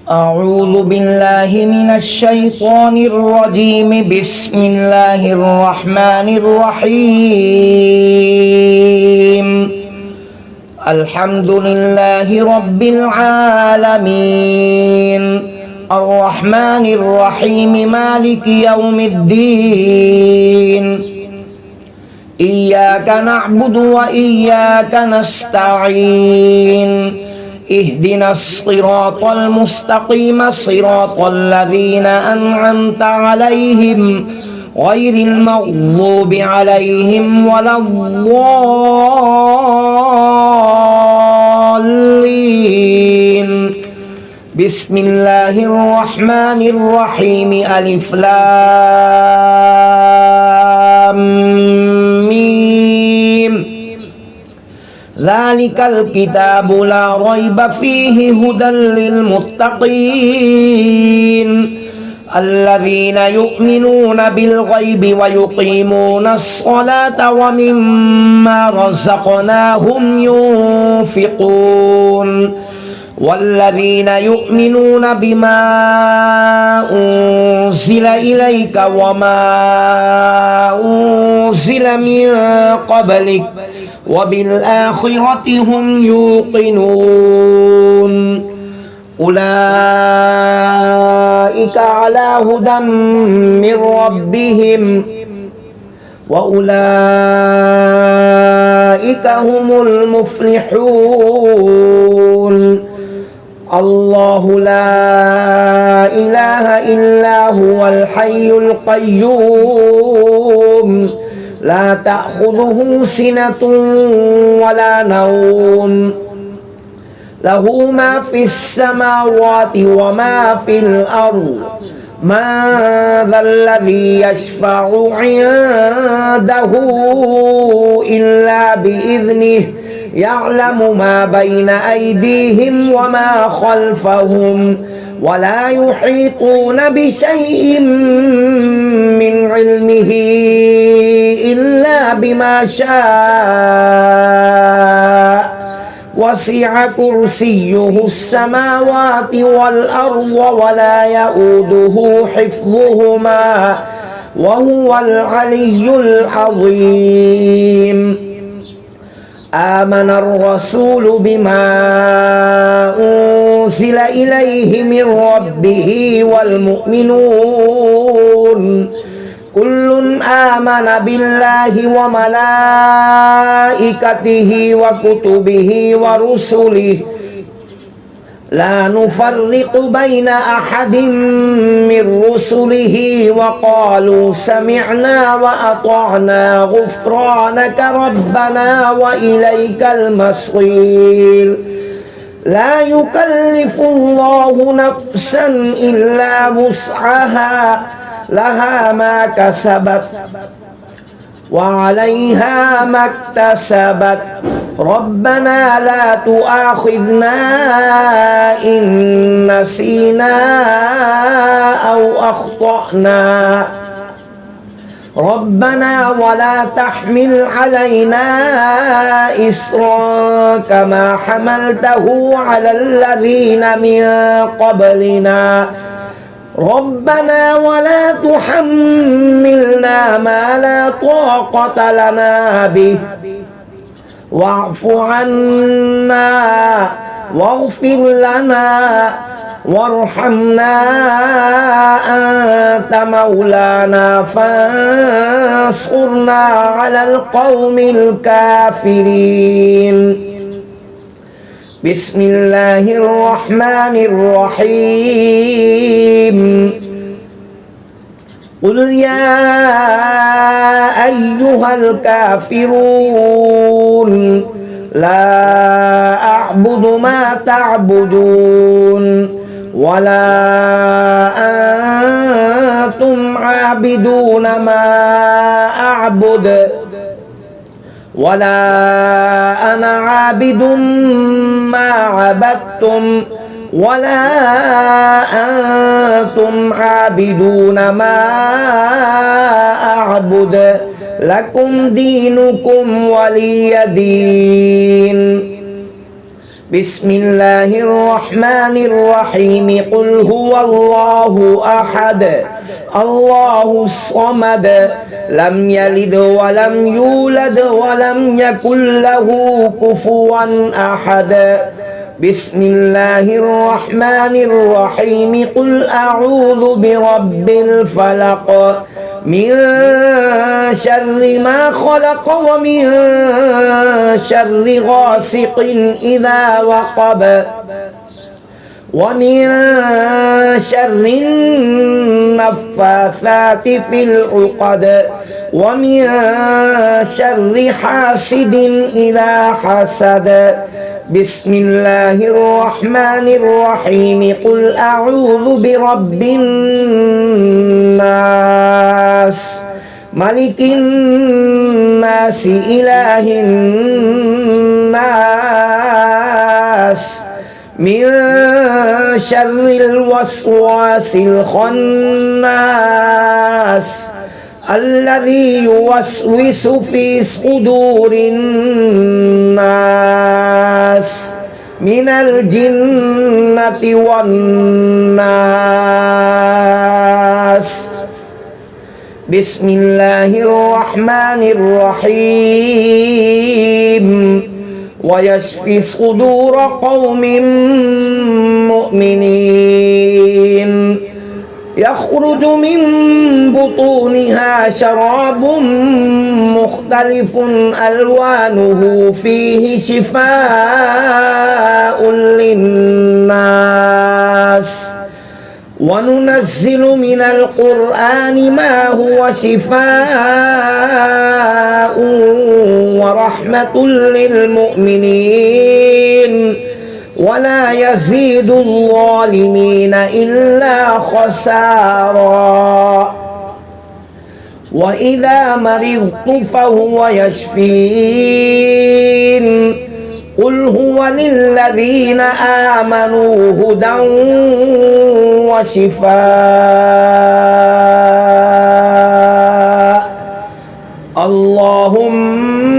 أعوذ بالله من الشيطان الرجيم. بسم الله الرحمن الرحيم. الحمد لله رب العالمين، الرحمن الرحيم، مالك يوم الدين. إياك نعبد وإياك نستعين. اهدنا الصراط المستقيم، صراط الذين أنعمت عليهم غير المغضوب عليهم ولا الضالين. بسم الله الرحمن الرحيم. ألف لام ميم. ذلك الكتاب لا ريب فيه هدى للمتقين الذين يؤمنون بالغيب ويقيمون الصلاة ومما رزقناهم ينفقون والذين يؤمنون بما أنزل إليك وما أنزل من قبلك وبالآخرة هم يوقنون. أولئك على هدى من ربهم وأولئك هم المفلحون. الله لا إله إلا هو الحي القيوم لا تأخذه سنة ولا نوم، له ما في السماوات وما في الأرض. من ذا الذي يشفع عنده إلا بإذنه، يعلم ما بين أيديهم وما خلفهم ولا يحيطون بشيء من علمه إلا بما شاء. وسع كرسيه السماوات والأرض ولا يؤوده حفظهما وهو العلي العظيم. آمن الرسول بما أنزل إليه من ربه والمؤمنون كل آمن بالله وملائكته وكتبه ورسله لا نفرق بين أحد من رسله وقالوا سمعنا وأطعنا غفرانك ربنا وإليك المصير. لا يكلف الله نفسا إلا وسعها، لها ما كسبت وعليها ما اكتسبت. ربنا لا تؤاخذنا إن نسينا أو أخطأنا. ربنا ولا تحمل علينا إصرا كما حملته على الذين من قبلنا. ربنا ولا تحملنا ما لا طاقة لنا به واعف عنا واغفر لنا وارحمنا أنت مولانا فانصرنا على القوم الكافرين. بسم الله الرحمن الرحيم. قل يا أيها الكافرون لا أعبد ما تعبدون ولا أنتم عابدون ما أعبد ولا أنا عابد ما عبدتم ولا أنتم عابدون ما أعبد لكم دينكم ولي دين. بسم الله الرحمن الرحيم قل هو الله أحد الله الصمد لم يلد ولم يولد ولم يكن له كفوا أحد بسم الله الرحمن الرحيم قل أعوذ برب الفلق من شر ما خلق ومن شر غاسق إذا وقب ومن شر النفاثات في العقد ومن شر حاسد إذا حسد بسم الله الرحمن الرحيم قل أعوذ برب الناس ملك الناس إله الناس من شر الوسواس الخناس الذي يوسوس في صدور الناس من الجنة والناس بسم الله الرحمن الرحيم ويشفي صدور قوم مؤمنين يخرج من بطونها شراب مختلف ألوانه فيه شفاء للناس وننزل من القرآن ما هو شفاء ورحمة للمؤمنين ولا يزيد الظالمين إلا خسارا وإذا مرضت فهو يشفين قل هو للذين آمنوا هدى وشفاء اللهم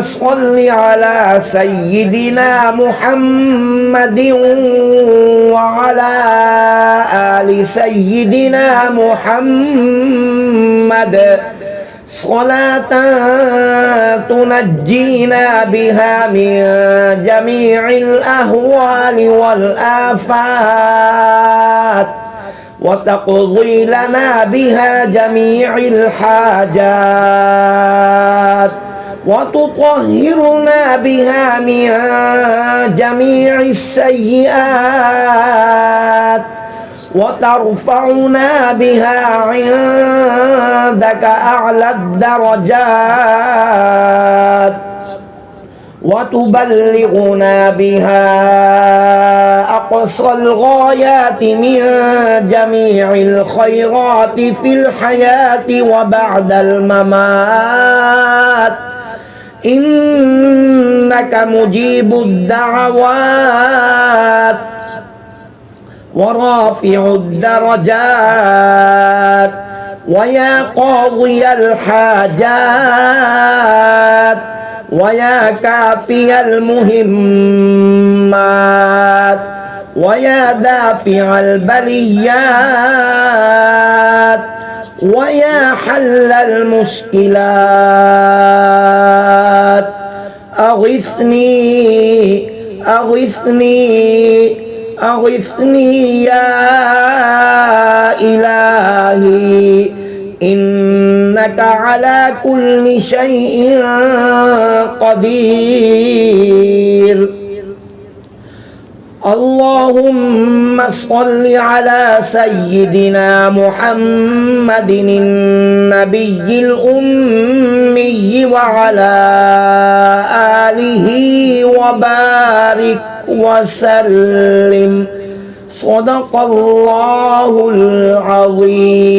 صل على سيدنا محمد وعلى آل سيدنا محمد صلاة تنجينا بها من جميع الأهوال والآفات وتقضي لنا بها جميع الحاجات وتطهرنا بها من جميع السيئات وترفعنا بها عندك أعلى الدرجات وتبلغنا بها أقصى الغايات من جميع الخيرات في الحياة وبعد الممات إنك مجيب الدعوات ورافع الدرجات ويا قاضي الحاجات ويا كافي المهمات ويا دافع البليات ويا حل المشكلات أغثني أغثني أغثني يا إلهي إنك على كل شيء قدير اللهم صل على سيدنا محمد النبي الأمي وعلى آله وبارك وسلم صدق الله العظيم.